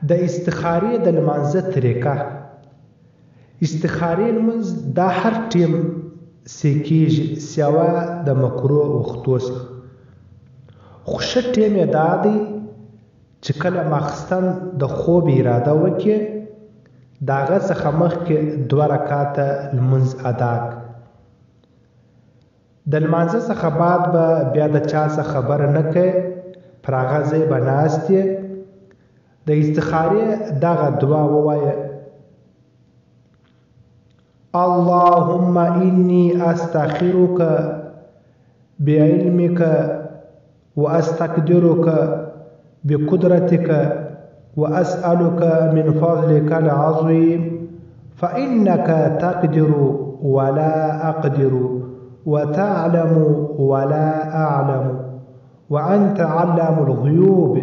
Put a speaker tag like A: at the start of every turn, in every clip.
A: د استخارې د لمانځه طریقه. استخارې لمونځ دا هر ټیم سیکیږي سیوا د مکروه وختو څخه، خو ښه ټیم یې دا دی چې کله ماخستن د خوب اراده وکړي د هغه څخه مخکې 2 رکعاته لمونځ ادا کړي. د لمانځه څخه بعد به بیا د چا څه خبره نه کوي، پر هغه ځای به ناست یې د استخارې دغه دعا ووایه: اللهم إني أستخيرك بعلمك وأستقدرك بقدرتك وأسألك من فضلك العظيم فإنك تقدر ولا أقدر وتعلم ولا أعلم وأنت علام الغيوب.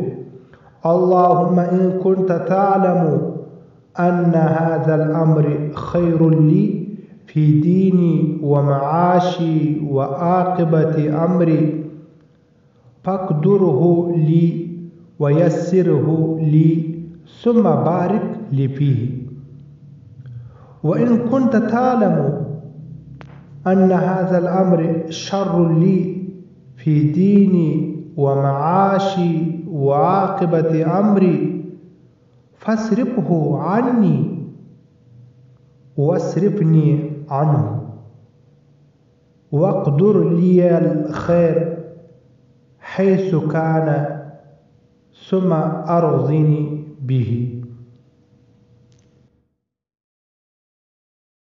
A: اللهم إن كنت تعلم أن هذا الأمر خير لي في ديني ومعاشي وعاقبة أمري فاقدره لي ويسره لي ثم بارك لي فيه. وإن كنت تعلم أن هذا الأمر شر لي في ديني ومعاشي وعاقبة أمري فاصرفه عني واصرفني عنه واقدر لي الخير حيث كان ثم أرضني به.